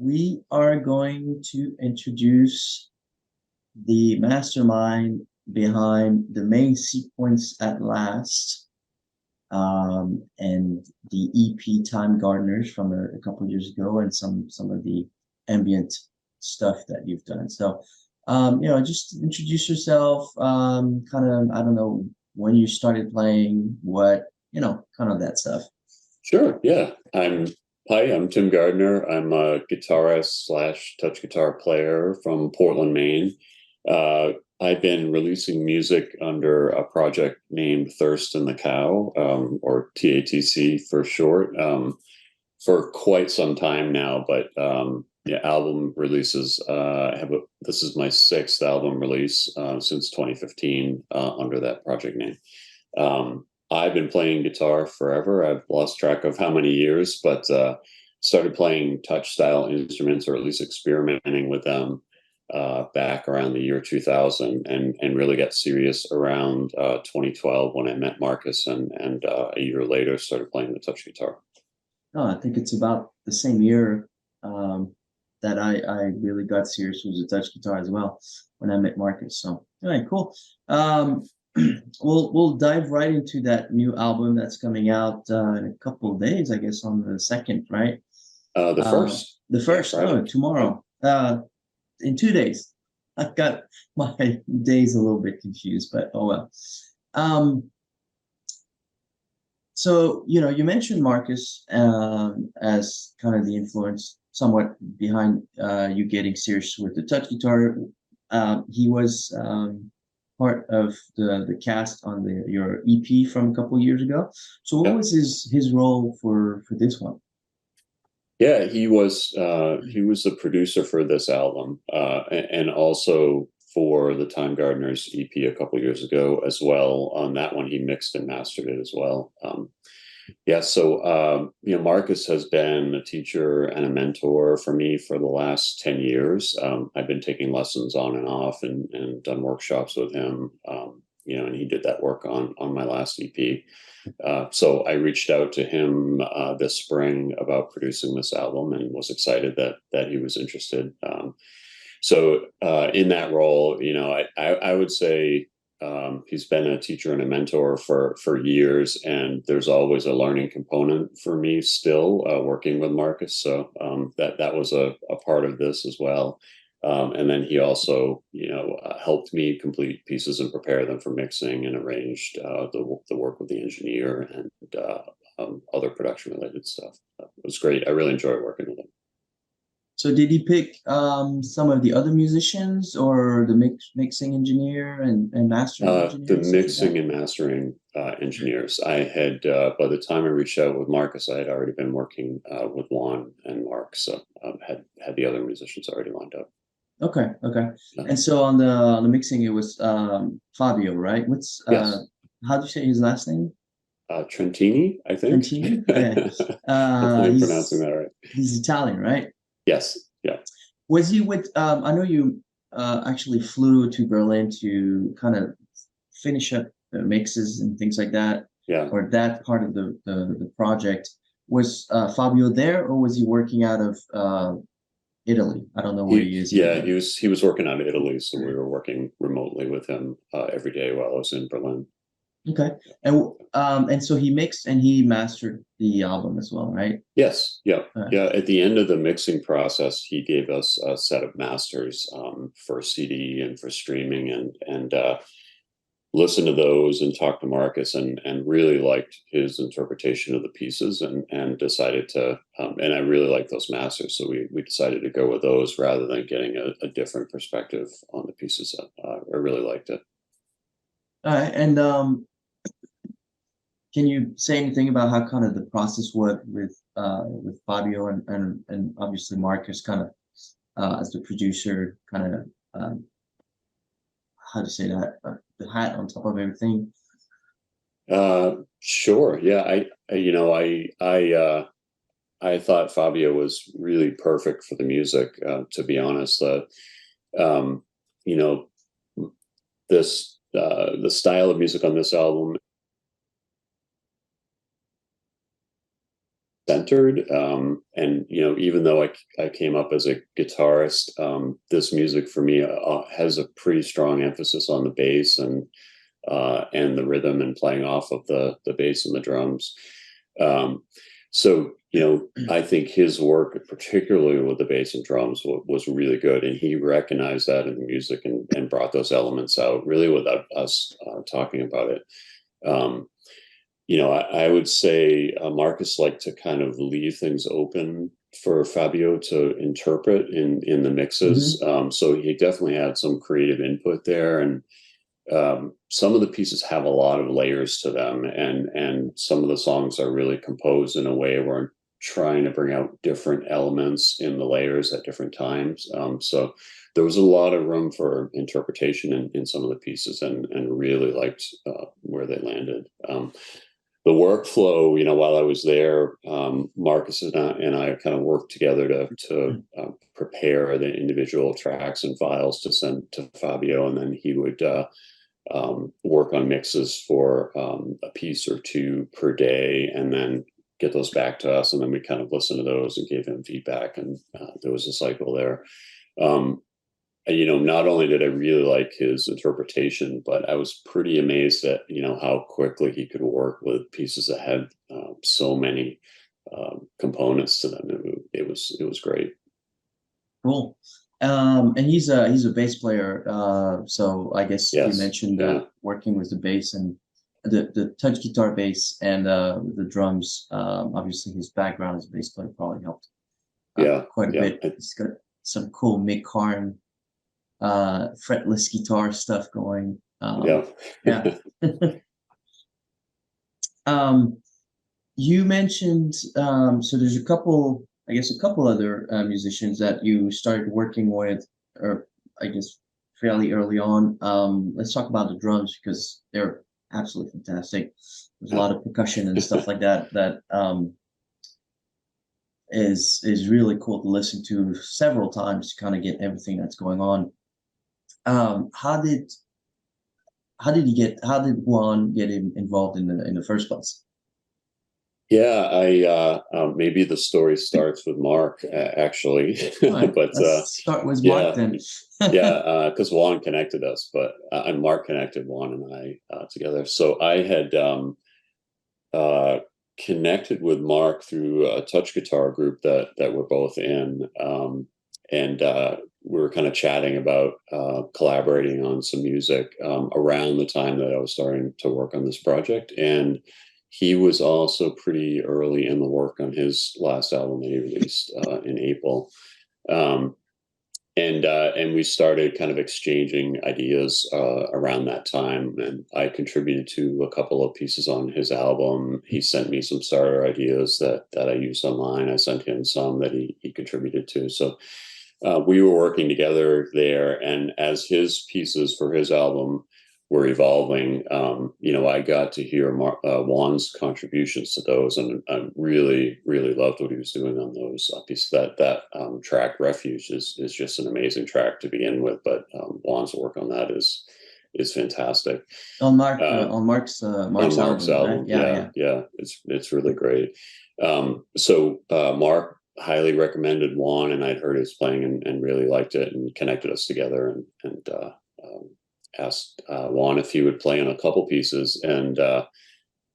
we are going to introduce the mastermind behind the main sequence at last, and the EP Time Gardeners from a couple of years ago, and some of the ambient stuff that you've done. So, just introduce yourself. Kind of, I don't know when you started playing, what kind of that stuff. Sure. Yeah. I'm Tim Gardner. I'm a guitarist slash touch guitar player from Portland, Maine. I've been releasing music under a project named Thirst and the Cow, or TATC for short, for quite some time now. But yeah, album releases. This is my sixth album release since 2015 under that project name. I've been playing guitar forever. I've lost track of how many years, but started playing touch style instruments, or at least experimenting with them back around the year 2000, and really got serious around 2012 when I met Marcus, and a year later started playing the touch guitar. Oh, I think it's about the same year that I really got serious with the touch guitar as well, when I met Marcus. So, all right, cool. We'll dive right into that new album that's coming out in a couple of days, I guess, on the second, right? The first. The first, Yeah, oh, tomorrow. In 2 days. I've got my days a little bit confused, but oh well. So you mentioned Marcus as kind of the influence, somewhat behind you getting serious with the touch guitar. He was part of the cast on your EP from a couple years ago. So what Yeah. was his role for this one? Yeah, he was the producer for this album, and also for the Time Gardeners EP a couple years ago as well. On that one, he mixed and mastered it as well. Yeah, so Marcus has been a teacher and a mentor for me for the last 10 years. I've been taking lessons on and off, and done workshops with him. And he did that work on my last EP. So I reached out to him this spring about producing this album, and was excited that he was interested. So in that role, I would say he's been a teacher and a mentor for years, and there's always a learning component for me still working with Marcus. So that was a part of this as well. And then he also, helped me complete pieces and prepare them for mixing, and arranged the work with the engineer, and other production related stuff. It was great. I really enjoyed working with him. So did he pick some of the other musicians, or the mixing engineer and mastering engineer The and stuff like mixing that? and mastering engineers. I had, by the time I reached out with Marcus, I had already been working with Juan and Mark, so had the other musicians already lined up. Okay, okay. Yeah. And so on the mixing, it was Fabio, right? What's Yes, how do you say his last name? Trentini, I think. Trentini? Yeah. Hopefully, I'm pronouncing He's that right. he's Italian, right? Yes, yeah. Was he with I know you actually flew to Berlin to kind of finish up the mixes and things like that, Yeah. or that part of the project. Was Fabio there, or was he working out of Italy? I don't know where he is Yeah, either. he was working out of Italy, so we were working remotely with him every day while I was in Berlin. Okay. And so he mixed and he mastered the album as well, right? Yes, yeah, Uh, yeah. At the end of the mixing process, he gave us a set of masters for CD and for streaming, and listened to those and talked to Marcus, and really liked his interpretation of the pieces, and decided to and I really liked those masters, so we decided to go with those rather than getting a different perspective on the pieces. I really liked it. all right. And can you say anything about how kind of the process was with Fabio and obviously Marcus, kind of as the producer, kind of how to say that, the hat on top of everything? Sure. Yeah. I thought Fabio was really perfect for the music. To be honest, um, you know, the style of music on this album, centered. And even though I came up as a guitarist, this music for me has a pretty strong emphasis on the bass and the rhythm and playing off of the bass and the drums. So I think his work, particularly with the bass and drums, was really good, and he recognized that in the music and brought those elements out really without us talking about it. I would say Marcus liked to kind of leave things open for Fabio to interpret in the mixes. Mm-hmm. So he definitely had some creative input there, and some of the pieces have a lot of layers to them, and some of the songs are really composed in a way where I'm trying to bring out different elements in the layers at different times. So there was a lot of room for interpretation in some of the pieces, and really liked where they landed. The workflow, while I was there, Marcus and I kind of worked together to prepare the individual tracks and files to send to Fabio, and then he would work on mixes for a piece or two per day, and then get those back to us, and then we kind of listened to those and gave him feedback, and there was a cycle there. Not only did I really like his interpretation, but I was pretty amazed at how quickly he could work with pieces that had so many components to them. It was great. Cool. And he's a bass player. So I guess you Yes. mentioned Yeah. working with the bass and the touch guitar bass and the drums. Obviously, his background as a bass player probably helped quite a bit. He's got some cool Mick Karn fretless guitar stuff going. Yeah. Yeah. You mentioned so there's a couple other musicians that you started working with, or I guess fairly early on. Let's talk about the drums because they're absolutely fantastic. There's a lot of percussion and stuff like that is really cool to listen to several times to kind of get everything that's going on. How did Juan get involved in the first place? Yeah, I maybe the story starts with Mark actually, Right, but let's start with Mark yeah, then. yeah, because Juan connected us, but and Mark connected Juan and I together. So I had uh, connected with Mark through a touch guitar group that we're both in, and we were kind of chatting about collaborating on some music around the time that I was starting to work on this project, and he was also pretty early in the work on his last album that he released in April. Um, and we started kind of exchanging ideas around that time, and I contributed to a couple of pieces on his album. He sent me some starter ideas that I used online. I sent him some that he contributed to. So we were working together there, and as his pieces for his album were evolving, I got to hear Juan's contributions to those, and I really, really loved what he was doing on those pieces. That track "Refuge" is just an amazing track to begin with, but Juan's work on that is fantastic. On Mark's Mark's album, right? album, yeah, it's really great. So Mark highly recommended Juan, and I'd heard his playing and really liked it, and connected us together, and asked Juan if he would play on a couple pieces. And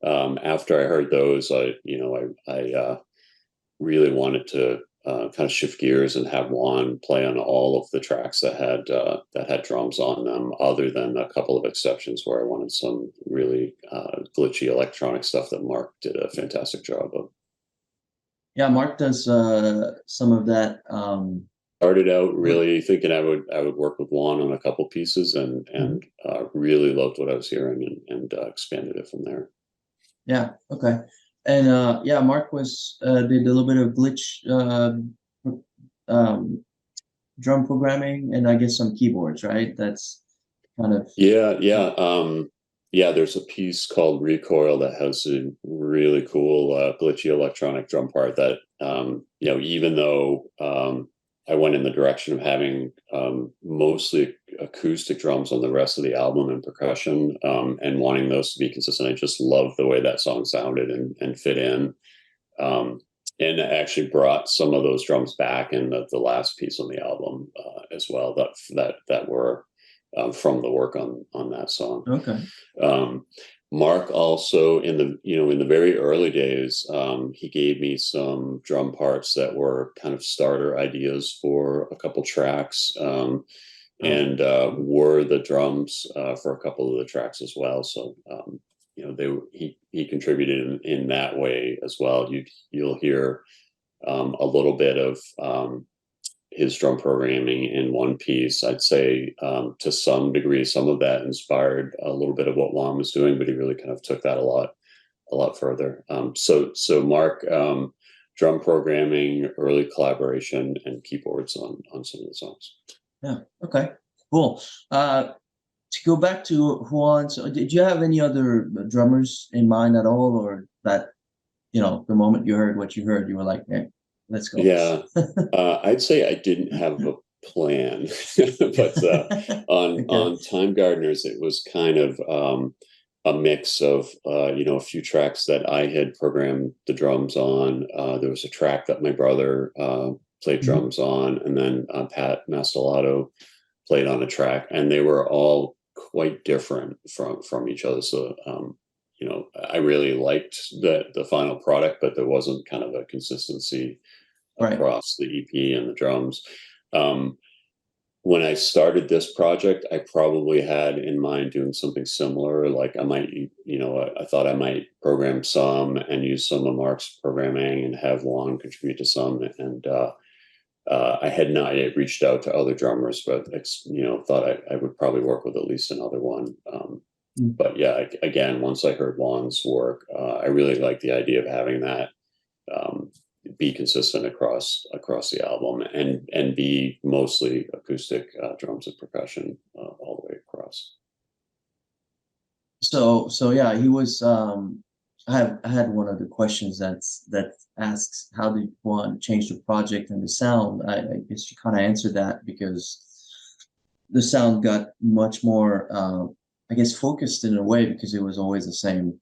after I heard those, I really wanted to kind of shift gears and have Juan play on all of the tracks that had drums on them, other than a couple of exceptions where I wanted some really glitchy electronic stuff that Mark did a fantastic job of. Yeah, Mark does some of that. Started out really thinking I would work with Juan on a couple pieces, and really loved what I was hearing, and expanded it from there. Yeah. Okay. And Mark was did a little bit of glitch drum programming, and I guess some keyboards, right? That's kind of yeah. There's a piece called Recoil that has a really cool glitchy electronic drum part that even though I went in the direction of having mostly acoustic drums on the rest of the album and percussion, and wanting those to be consistent. I just love the way that song sounded and fit in. and actually brought some of those drums back in the last piece on the album as well, that were from the work on that song. Okay. Um, Mark also in the very early days, he gave me some drum parts that were kind of starter ideas for a couple tracks, and were the drums for a couple of the tracks as well. So he contributed in that way as well. You'll hear a little bit of his drum programming in one piece. I'd say to some degree, some of that inspired a little bit of what Juan was doing, but he really kind of took that a lot further. So Mark, drum programming, early collaboration, and keyboards on some of the songs. Yeah. Okay. Cool. To go back to Juan, so did you have any other drummers in mind at all, or that the moment you heard what you heard, you were like, "Hey, let's go"? Yeah, I'd say I didn't have a plan, but Okay. on Time Gardeners, it was kind of a mix of a few tracks that I had programmed the drums on. There was a track that my brother played Mhm. drums on, and then Pat Mastellato played on a track, and they were all quite different from each other. So I really liked the final product, but there wasn't kind of a consistency Right. across the EP and the drums. Um, when I started this project, I probably had in mind doing something similar. Like I might, I thought I might program some and use some of Mark's programming and have Juan contribute to some. And I had not yet reached out to other drummers, but thought I would probably work with at least another one. Mm. But yeah, again, once I heard Juan's work, I really liked the idea of having that be consistent across the album and be mostly acoustic drums and percussion all the way across. So yeah, he was. I had one of the questions that asks how did one change the project and the sound. I guess you kind of answered that because the sound got much more, I guess, focused in a way because it was always the same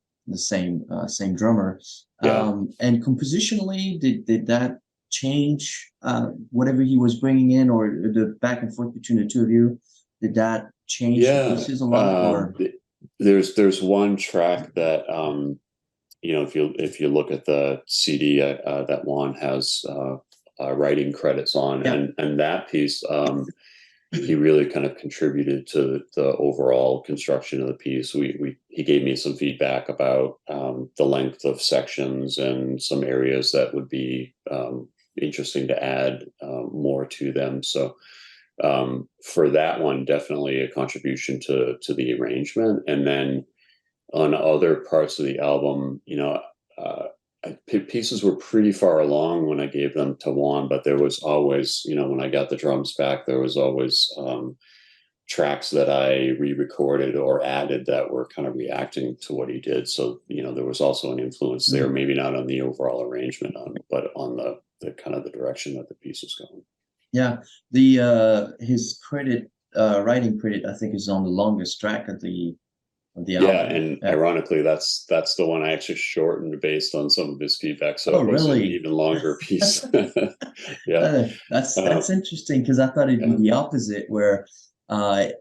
drummer. Yeah. And compositionally, did that change whatever he was bringing in, or the back and forth between the two of you? Did that change the Yeah. pieces a lot, or? There's one track that if you look at the CD that Juan has writing credits on, Yeah. and that piece, he really kind of contributed to the overall construction of the piece. He gave me some feedback about the length of sections and some areas that would be interesting to add more to them. So for that one, definitely a contribution to the arrangement. And then on other parts of the album, pieces were pretty far along when I gave them to Juan, but there was always, when I got the drums back, there was always tracks that I re-recorded or added that were kind of reacting to what he did. So, there was also an influence there, maybe not on the overall arrangement, but on the kind of the direction that the piece was going. Yeah, his writing credit, I think, is on the longest track of the Yeah, album. and Yeah. ironically, that's the one I actually shortened based on some of his feedback, so Oh, it was an really? even longer piece. Yeah, That's interesting because I thought it'd be yeah, the opposite, where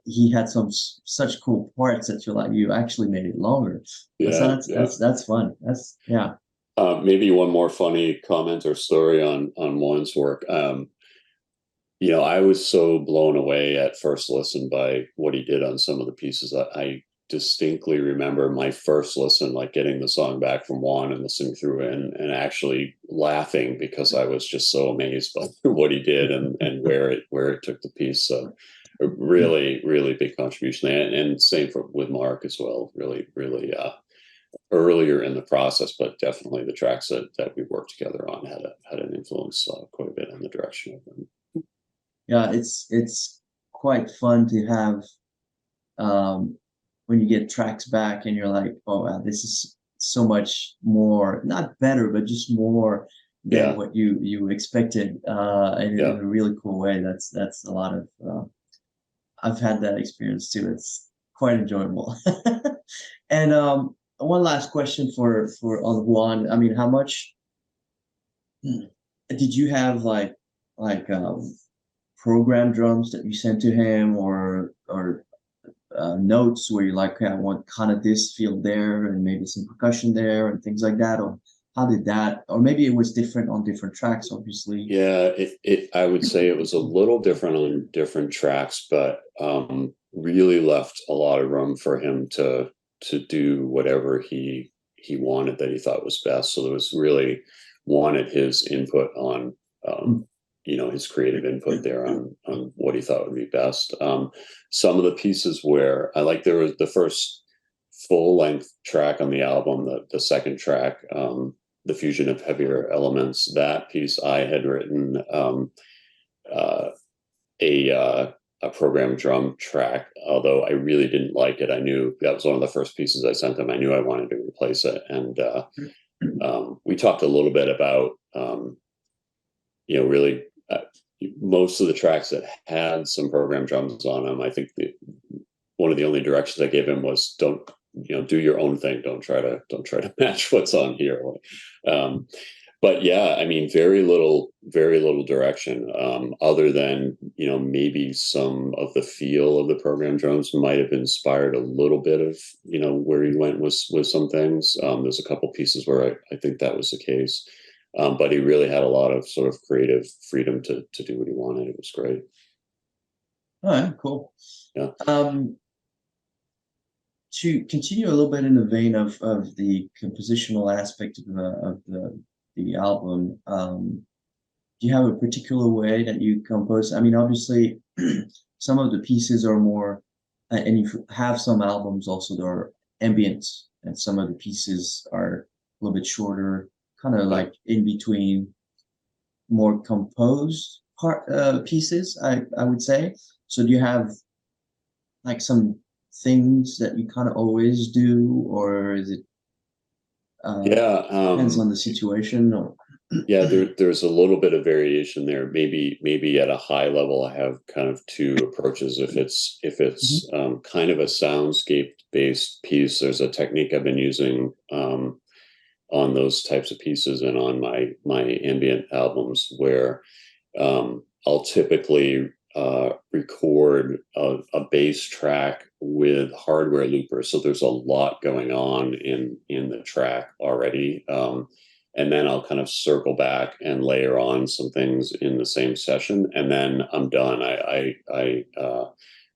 he had such cool parts that you actually made it longer. So yeah, that's yeah. that's fun. That's yeah. Maybe one more funny comment or story on Juan's work. I was so blown away at first listen by what he did on some of the pieces. I distinctly remember my first listen, like getting the song back from Juan and listening through it and actually laughing because I was just so amazed by what he did and where it took the piece. So a really, really big contribution. And same with Mark as well. Really, really earlier in the process, but definitely the tracks that we worked together on had an influence quite a bit in the direction of them. Yeah, it's quite fun to have when you get tracks back and you're like, oh wow, this is so much more, not better, but just more than Yeah, what you expected, in yeah. a really cool way. That's a lot of I've had that experience too. It's quite enjoyable. And one last question for on Juan. I mean, how much Did you have like program drums that you sent to him, or notes where you're like, okay, I want kind of this feel there and maybe some percussion there and things like that? Or how did that, or maybe it was different on different tracks, obviously. Yeah, I would say it was a little different on different tracks, but really left a lot of room for him to do whatever he wanted that he thought was best. So there was really wanted his input on Mm. his creative input there on what he thought would be best. Some of the pieces where I like, there was the first full length track on the album, the second track, the fusion of heavier elements. That piece I had written uh, a program drum track, although I really didn't like it. I knew that was one of the first pieces I sent him. I knew I wanted to replace it, and we talked a little bit about really. Most of the tracks that had some program drums on them, I think one of the only directions I gave him was don't do your own thing. Don't try to match what's on here. But yeah, I mean, very little direction, other than maybe some of the feel of the program drums might have inspired a little bit of where he went with some things. There's a couple pieces where I think that was the case, but he really had a lot of sort of creative freedom to do what he wanted. It was great. All right, cool. Yeah. To continue a little bit in the vein of the compositional aspect of the album, do you have a particular way that you compose? I mean, obviously, some of the pieces are more, and you have some albums also that are ambient, and some of the pieces are a little bit shorter, kind of like in between, more composed pieces, I would say. So do you have like some things that you kind of always do, or is it Yeah. depends on the situation? Or Yeah, there's a little bit of variation there. Maybe at a high level, I have kind of two approaches. If it's Mhm. kind of a soundscape based piece, there's a technique I've been using on those types of pieces and on my ambient albums where I'll typically record a bass track with hardware loopers. So there's a lot going on in the track already. And then I'll kind of circle back and layer on some things in the same session, and then I'm done. I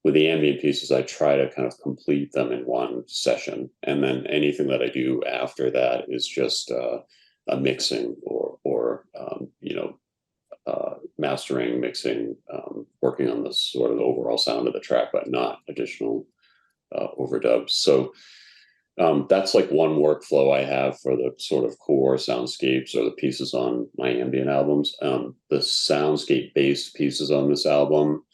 with the ambient pieces, I try to kind of complete them in one session, and then anything that I do after that is just a mixing or mastering, mixing, working on the sort of the overall sound of the track, but not additional overdubs. So that's like one workflow I have for the sort of core soundscapes or the pieces on my ambient albums. The soundscape based pieces on this album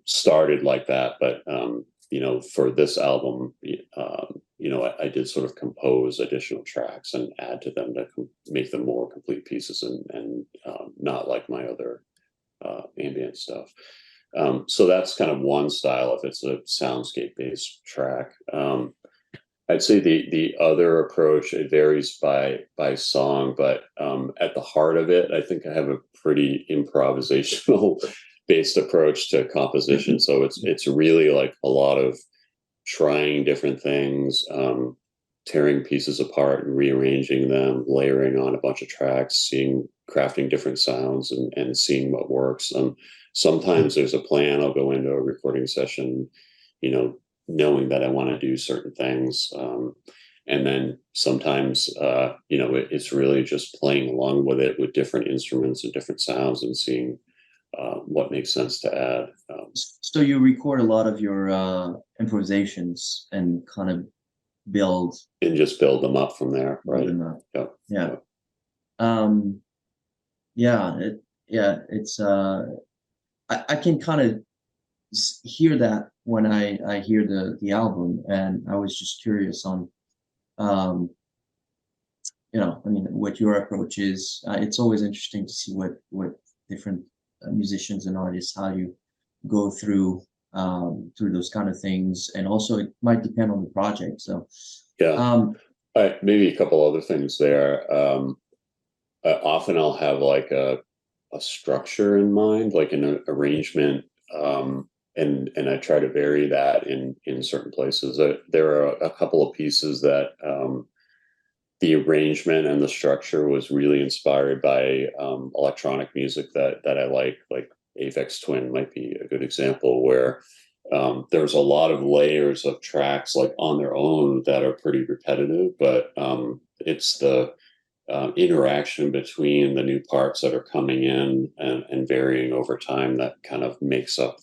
started like that, but for this album, I did sort of compose additional tracks and add to them to make them more complete pieces, and not like my other ambient stuff. So that's kind of one style if it's a soundscape based track. I'd say the other approach, it varies by song, but at the heart of it, I think I have a pretty improvisational based approach to composition. So it's really like a lot of trying different things, tearing pieces apart and rearranging them, layering on a bunch of tracks, crafting different sounds and seeing what works. Sometimes there's a plan. I'll go into a recording session, knowing that I want to do certain things. And then sometimes, it's really just playing along with it with different instruments and different sounds and seeing what makes sense to add. So you record a lot of your improvisations and kind of build And just build them up from there, right? them up. Yep. Yeah. Yep. Um, it's I can kind of hear that when I hear the album, and I was just curious on um I mean, what your approach is. It's always interesting to see what different musicians and artists, how you go through those kind of things, and also it might depend on the project. So Yeah. um Maybe a couple other things there. often I'll have like a structure in mind, like an arrangement, and I try to vary that in certain places. There are a couple of pieces that the arrangement and the structure was really inspired by electronic music that I like Aphex Twin might be a good example, where there's a lot of layers of tracks like on their own that are pretty repetitive, but it's the interaction between the new parts that are coming in and varying over time that kind of makes up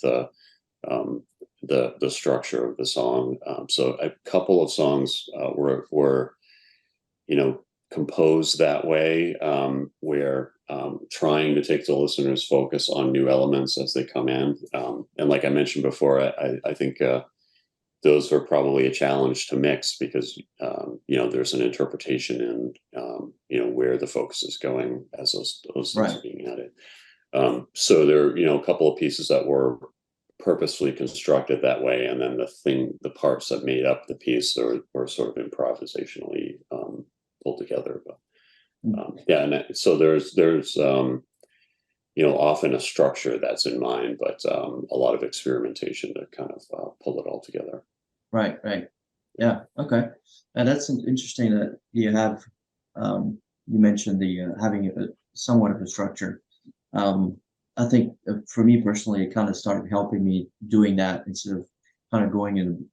um, the structure of the song. So a couple of songs were composed that way, where trying to take the listener's focus on new elements as they come in. And like I mentioned before, I think those are probably a challenge to mix because there's an interpretation in where the focus is going as those things Right. are being added. So there are a couple of pieces that were purposefully constructed that way, and then the parts that made up the piece were sort of improvisationally pulled together. But yeah, and so there's often a structure that's in mind, but a lot of experimentation to kind of pull it all together. Right, right. Yeah, okay. And that's interesting that you have, you mentioned the having a somewhat of a structure. Um, I think for me personally, it kind of started helping me doing that instead of kind of going in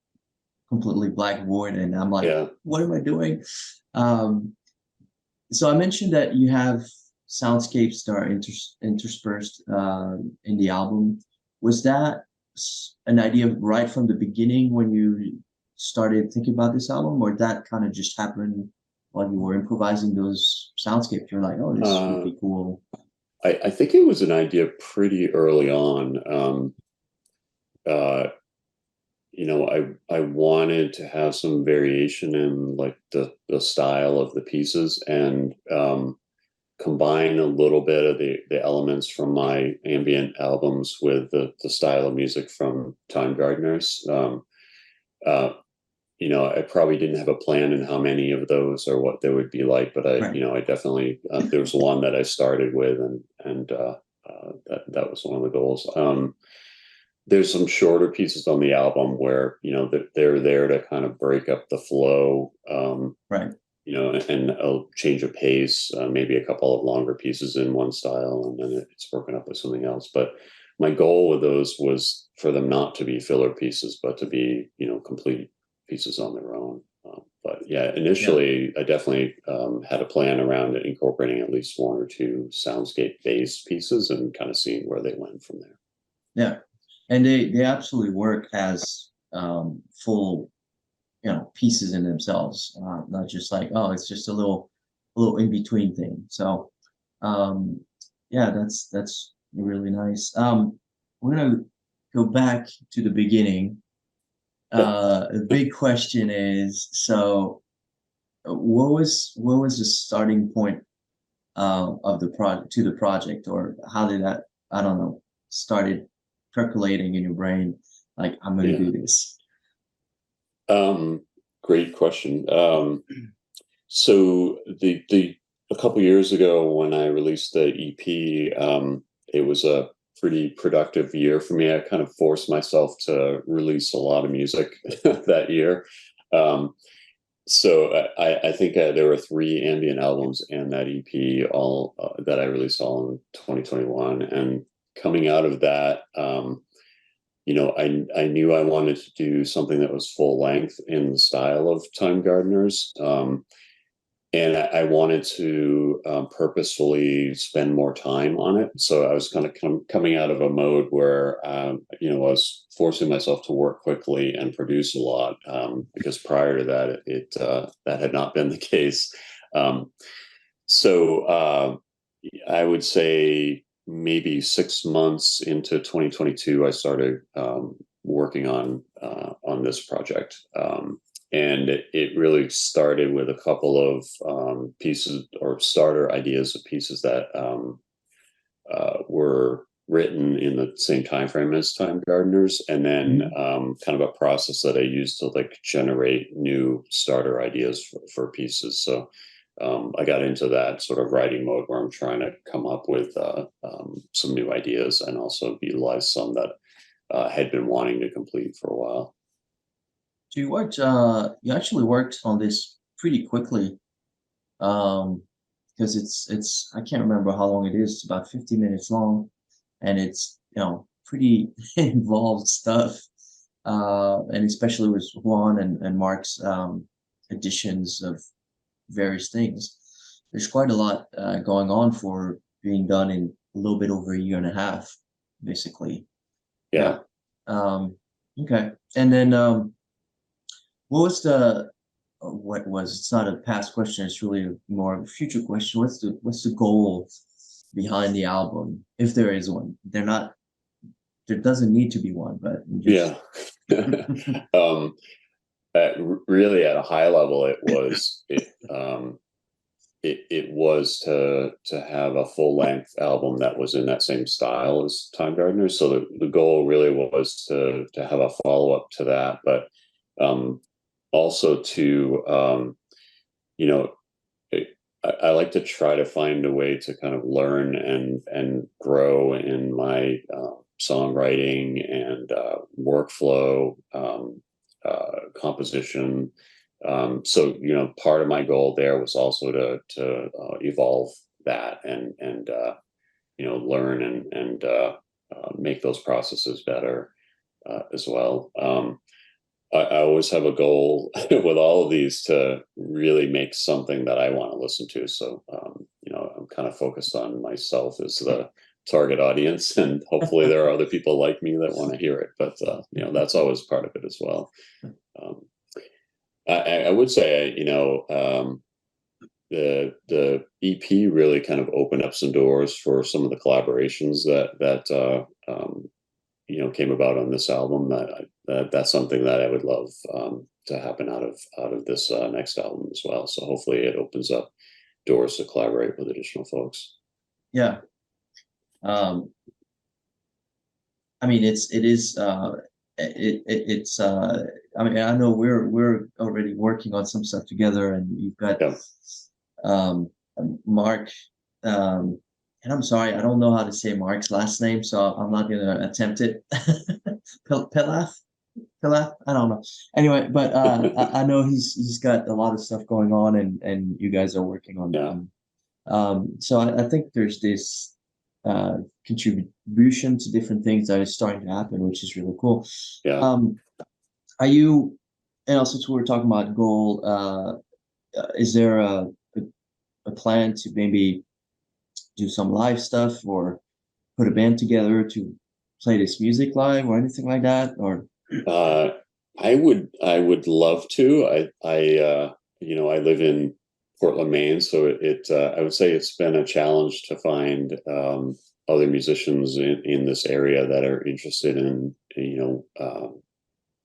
completely black void, and I'm like, Yeah. what am I doing? Um, so I mentioned that you have soundscapes that are interspersed in the album. Was that an idea right from the beginning when you started thinking about this album, or that kind of just happened while you were improvising those soundscapes? You're like, oh, this would Uh, be cool. I think it was an idea pretty early on. Uh, I wanted to have some variation in like the style of the pieces and combine a little bit of the elements from my ambient albums with the style of music from Time Gardeners. Uh, I probably didn't have a plan in how many of those or what they would be like, but Right. I definitely there was one that I started with, and that was one of the goals. There's some shorter pieces on the album where they're there to kind of break up the flow, Right. and a change of pace, maybe a couple of longer pieces in one style, and then it's broken up with something else. But my goal with those was for them not to be filler pieces, but to be complete pieces on their own. But yeah, Yeah. initially I definitely had a plan around it, incorporating at least one or two soundscape based pieces and kind of seeing where they went from there. Yeah. And they absolutely work as full, pieces in themselves, not just like, oh, it's just a little in between thing. So um yeah, that's really nice. We're gonna go back to the beginning. Yep. The big question is, so what was the starting point of the project to the project, or how did that, I don't know, started percolating in your brain, like, I'm gonna Yeah. do this? Great question. So the a couple years ago when I released the EP, it was a pretty productive year for me. I kind of forced myself to release a lot of music that year. Um, so I think there were three ambient albums and that EP, all that I released all in 2021. And coming out of that, I knew I wanted to do something that was full length in the style of Time Gardeners. And I wanted to purposefully spend more time on it. So I was kind of coming out of a mode where, I was forcing myself to work quickly and produce a lot, because prior to that, that had not been the case. Um, so I would say maybe 6 months into 2022, I started working on this project. And it really started with a couple of pieces or starter ideas of pieces that were written in the same time frame as Time Gardeners, and then Mhm. kind of a process that I used to like generate new starter ideas for pieces. So I got into that sort of writing mode where I'm trying to come up with some new ideas and also utilize some that had been wanting to complete for a while. So you actually worked on this pretty quickly, because it's I can't remember how long it is. It's about 50 minutes long, and it's pretty involved stuff, and especially with Juan and Mark's additions of various things. There's quite a lot going on for being done in a little bit over a year and a half, basically. Yeah. Yeah. Okay. And then what was the what was it's not a past question, it's really more of a future question. What's the goal behind the album, if there is one? There doesn't need to be one, but just Yeah. um, Really, at a high level, it was to have a full length album that was in that same style as Time Gardener. So the goal really was to have a follow up to that, but also to you know I like to try to find a way to kind of learn and grow in my songwriting and workflow, composition. So part of my goal there was also to evolve that and learn and make those processes better as well. I always have a goal with all of these to really make something that I want to listen to. So, I'm kind of focused on myself as the target audience, and hopefully there are other people like me that want to hear it. But, that's always part of it as well. Um, I would say, the EP really kind of opened up some doors for some of the collaborations that came about on this album. That's something that I would love to happen out of this next album as well. So hopefully it opens up doors to collaborate with additional folks. Yeah. I mean, it's I mean, I know we're already working on some stuff together, and you've got Yeah. Mark, and I'm sorry, I don't know how to say Mark's last name, so I'm not gonna attempt it. Pelaf, Pelaf, I don't know. Anyway, but I know he's got a lot of stuff going on, and you guys are working on Yeah. them. So I think there's this contribution to different things that is starting to happen, which is really cool. Yeah. Are you, and also since we were talking about goal, is there a plan to maybe do some live stuff or put a band together to play this music live or anything like that? Or I would love to. I live in Portland, Maine, so I would say it's been a challenge to find other musicians in this area that are interested in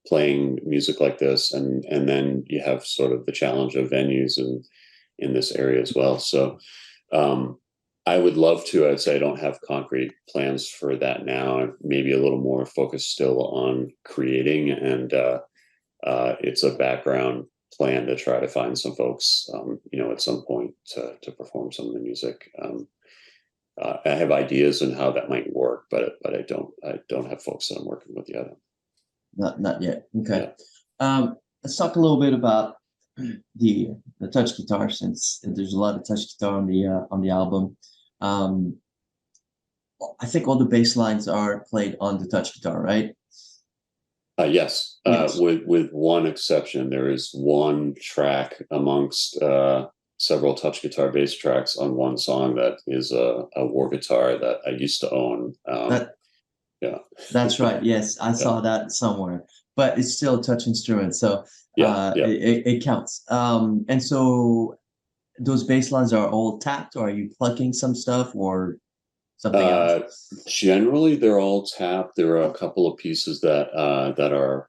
playing music like this, and then you have sort of the challenge of venues in this area as well. So I would love to. I'd say I don't have concrete plans for that now. I'm maybe a little more focused still on creating, and it's a background plan to try to find some folks, at some point to perform some of the music. I have ideas on how that might work, but I don't have folks that I'm working with yet. not yet? Okay. Yeah. Let's talk a little bit about the touch guitar, since there's a lot of touch guitar on the album. I think all the bass lines are played on the touch guitar, right? Yes. Yes. With one exception, there is one track amongst several touch guitar bass tracks on one song that is a war guitar that I used to own. Yeah, That's right. Yes, I saw that somewhere, but it's still a touch instrument, so yeah. it counts. And so those bass lines are all tapped, or are you plucking some stuff or something else? Generally, they're all tapped. There are a couple of pieces that are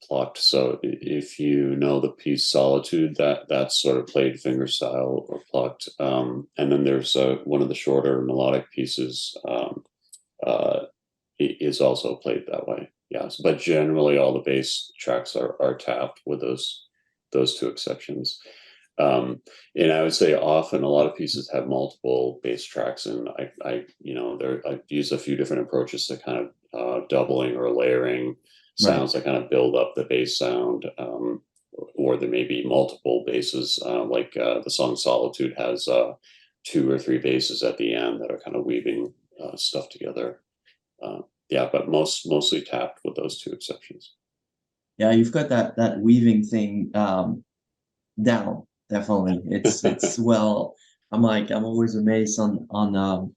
plucked. So if you know the piece Solitude, that's sort of played fingerstyle or plucked. And then there's one of the shorter melodic pieces is also played that way. Yes, but generally all the bass tracks are tapped with those two exceptions. And I would say often a lot of pieces have multiple bass tracks, and I've used a few different approaches to kind of doubling or layering Right. sounds that kind of build up the bass sound. Or there may be multiple basses, like the song Solitude has two or three basses at the end that are kind of weaving stuff together. Yeah, but mostly tapped with those two exceptions. Yeah, you've got that weaving thing down. Definitely. It's well, I'm always amazed on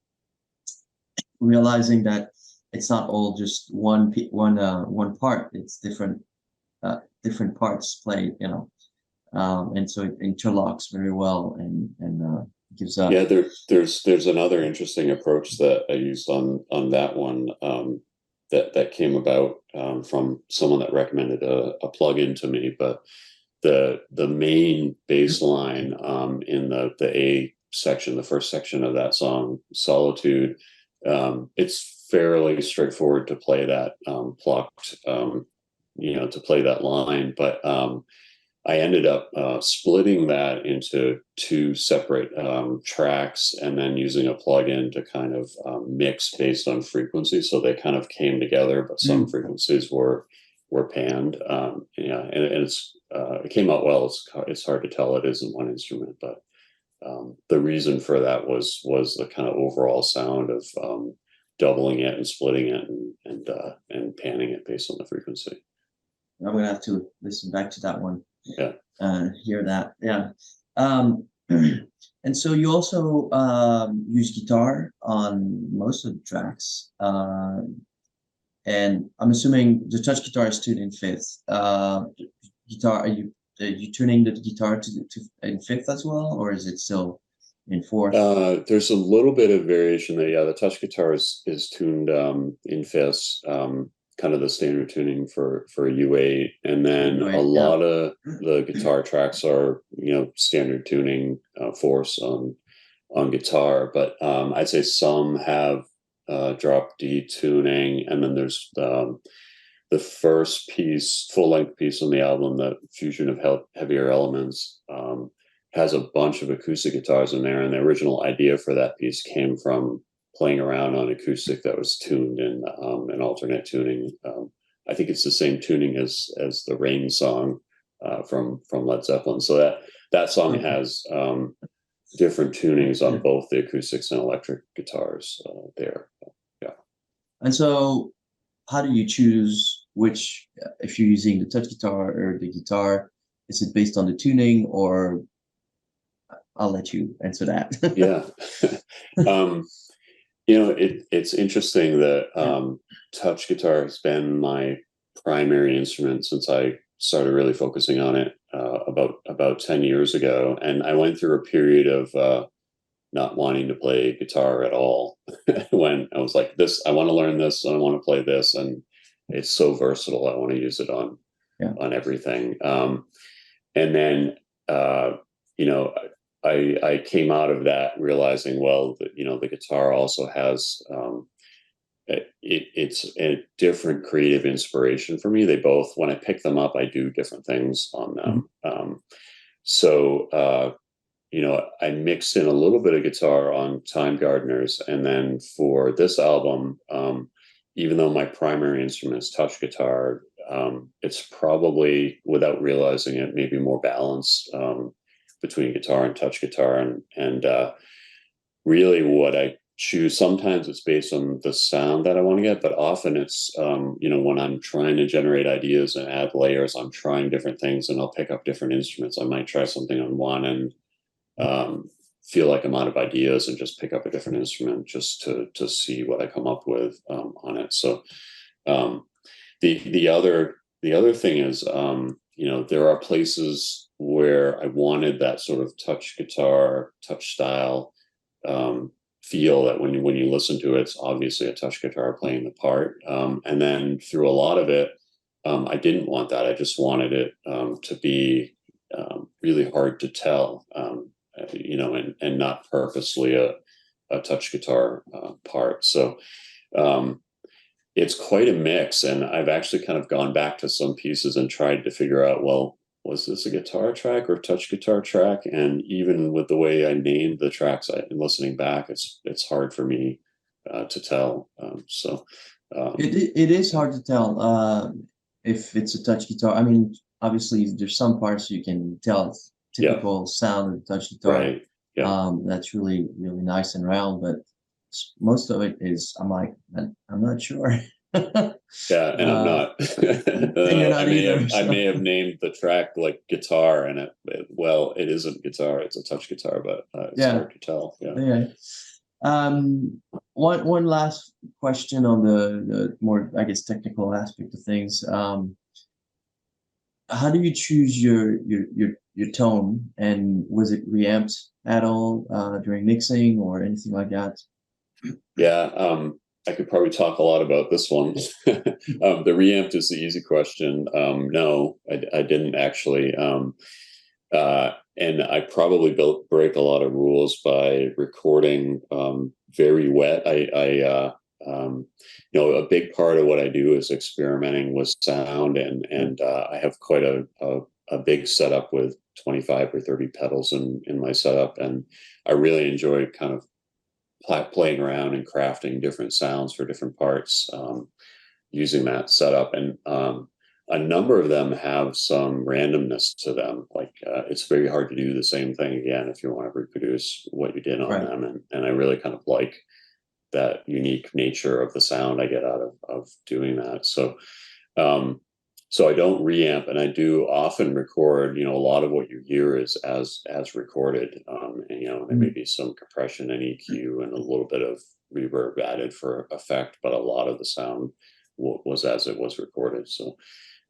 realizing that it's not all just one part. It's different parts played, you know. And so it interlocks very well and gives a Yeah, there's another interesting approach that I used on that one, that came about from someone that recommended a plugin to me. But the main bass line in the A section, the first section of that song, Solitude, it's fairly straightforward to play that plucked, to play that line, but I ended up splitting that into two separate tracks, and then using a plugin to kind of mix based on frequency. So they kind of came together, but some mm, frequencies were panned. It came out well. It's hard to tell. It isn't one instrument, but the reason for that was the kind of overall sound of doubling it and splitting it and panning it based on the frequency. I'm gonna have to listen back to that one. Yeah. Hear that. Yeah. Um, and so you also use guitar on most of the tracks. And I'm assuming the touch guitar is tuned in fifth. Guitar, are you tuning the guitar to in fifth as well, or is it still in fourth? There's a little bit of variation there. Yeah, the touch guitar is tuned in fifths, kind of the standard tuning for a U8, and then a Right. Yeah. lot of the guitar tracks are standard tuning, fourths on guitar. But I'd say some have drop D tuning, and then there's the first piece, full length piece on the album, the Fusion of Heavier Elements. Has a bunch of acoustic guitars in there, and the original idea for that piece came from playing around on acoustic that was tuned in an alternate tuning. I think it's the same tuning as the Rain song from Led Zeppelin. So that song Okay. has different tunings on both the acoustics and electric guitars there. Yeah. And so, how do you choose which, if you're using the touch guitar or the guitar, is it based on the tuning, or I'll let you answer that. Yeah. um, it's interesting that touch guitar has been my primary instrument since I started really focusing on it about 10 years ago. And I went through a period of not wanting to play guitar at all when I was like, I want to learn this, and I want to play this. And it's so versatile. I want to use it on Yeah. everything. And then, you know, I came out of that realizing, well, the guitar also has, it's a different creative inspiration for me. They both, when I pick them up, I do different things on them. So, I mixed in a little bit of guitar on Time Gardeners, and then for this album, even though my primary instrument is touch guitar, it's probably, without realizing it, maybe more balanced between guitar and touch guitar, and really what I choose. Sometimes it's based on the sound that I want to get, but often it's when I'm trying to generate ideas and add layers, I'm trying different things, and I'll pick up different instruments. I might try something on one and feel like I'm out of ideas and just pick up a different instrument just to see what I come up with on it. So the other thing is, there are places where I wanted that sort of touch guitar, touch style feel that when you listen to it, it's obviously a touch guitar playing the part. And then through a lot of it, I didn't want that. I just wanted it to be really hard to tell, and not purposely a touch guitar part. So it's quite a mix, and I've actually kind of gone back to some pieces and tried to figure out, well, was this a guitar track or touch guitar track? And even with the way I named the tracks, in listening back, it's hard for me to tell. It is hard to tell if it's a touch guitar. I mean, obviously, there's some parts you can tell it's yeah, typical sound of the touch guitar. right, yeah, That's really really nice and round, but most of it is I'm like I'm not sure. yeah. And I'm uh, not. and you're not either. I So may have named the track like guitar, and well, it isn't guitar; it's a touch guitar, but it's yeah, hard to tell. Yeah. yeah. One last question on the more, I guess, technical aspect of things. How do you choose your tone, and was it reamped at all during mixing or anything like that? Yeah, I could probably talk a lot about this one. The reamped is the easy question. No, I didn't actually. And I probably break a lot of rules by recording very wet. A big part of what I do is experimenting with sound, and I have quite a big setup with 25 or 30 pedals in my setup, and I really enjoy kind of playing around and crafting different sounds for different parts using that setup. And a number of them have some randomness to them. Like it's very hard to do the same thing again if you want to reproduce what you did on Right. them. And I really kind of like that unique nature of the sound I get out of doing that. So I don't reamp, and I do often record. A lot of what you hear is as recorded, and there may Mhm. be some compression and EQ and a little bit of reverb added for effect, but a lot of the sound was as it was recorded. So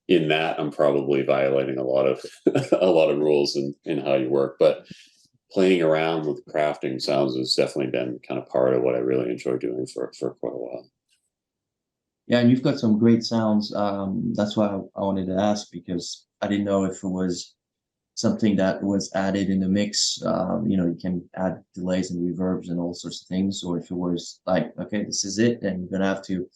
in that, I'm probably violating a lot of a lot of rules in how you work, but playing around with crafting sounds has definitely been kind of part of what I really enjoy doing for quite a while. Yeah, and you've got some great sounds. That's why I wanted to ask, because I didn't know if it was something that was added in the mix. You can add delays and reverbs and all sorts of things, or if it was like, okay, this is it, and you're gonna have to.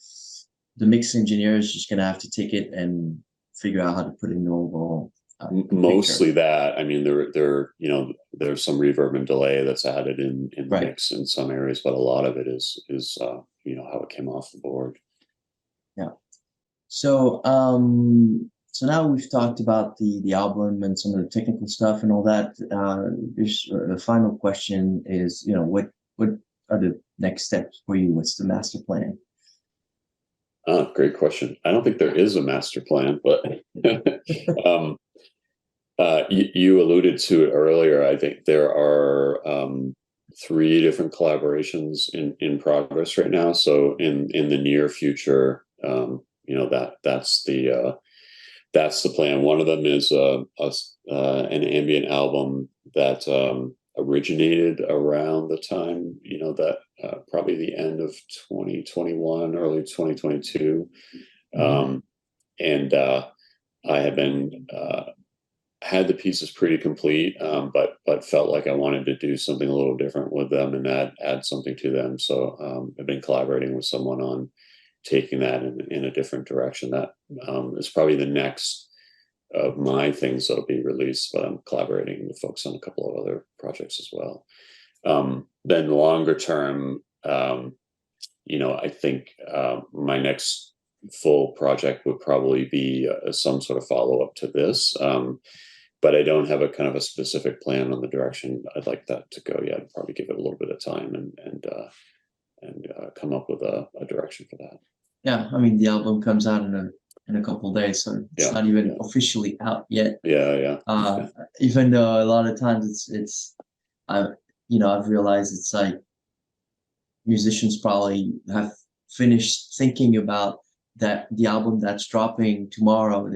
The mix engineer is just gonna have to take it and figure out how to put it in the overall picture. Mostly that. I mean, there's some reverb and delay that's added in the Right. mix in some areas, but a lot of it is how it came off the board. Yeah. So now we've talked about the album and some of the technical stuff and all that. There's the final question is, what are the next steps for you? What's the master plan? Great question. I don't think there is a master plan, but um, you alluded to it earlier. I think there are 3 different collaborations in progress right now. So in the near future, that's the plan. One of them is an ambient album that originated around the time, that probably the end of 2021, early 2022. Mhm. And I have been had the pieces pretty complete, but felt like I wanted to do something a little different with them and add something to them. So I've been collaborating with someone on taking that in a different direction. That is probably the next of my things that'll be released, but I'm collaborating with folks on a couple of other projects as well. Then longer term, I think my next full project would probably be some sort of follow up to this. But I don't have a kind of a specific plan on the direction I'd like that to go yet. I'd probably give it a little bit of time and come up with a direction for that. Yeah, I mean the album comes out in a couple of days, so it's Yeah, not even yeah, officially out yet. yeah, Uh, yeah. Even though a lot of times it's I I've realized it's like musicians probably have finished thinking about that the album that's dropping tomorrow.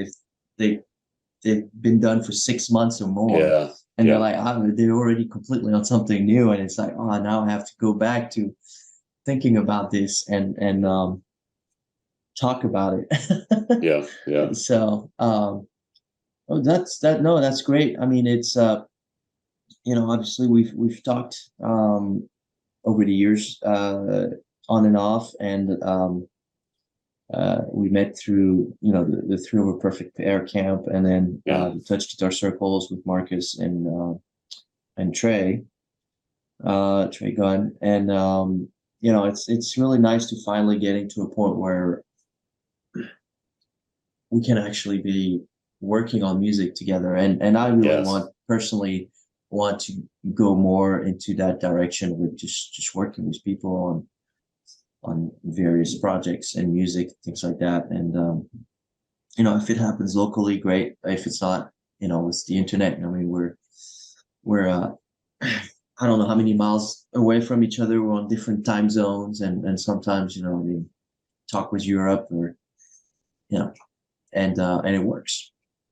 They've been done for 6 months or more, Yeah, and they're yeah, like, they're already completely on something new, and it's like, oh, now I have to go back to thinking about this and talk about it. yeah, yeah. So, oh, that's that. No, that's great. I mean, it's obviously we've talked over the years, on and off, and we met through, the Three Over Perfect Pair camp, and then Yeah. the Touch Guitar Circles with Marcus and Trey Gunn. And it's really nice to finally getting to a point where we can actually be working on music together. And I really Yes. personally want to go more into that direction with just working with people on various projects and music, things like that. And if it happens locally, great. If it's not, it's the internet. I mean, we're I don't know how many miles away from each other. We're on different time zones, and sometimes, talk with Europe, or and it works.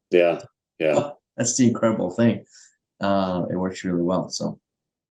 Yeah. Yeah. That's the incredible thing. It works really well. So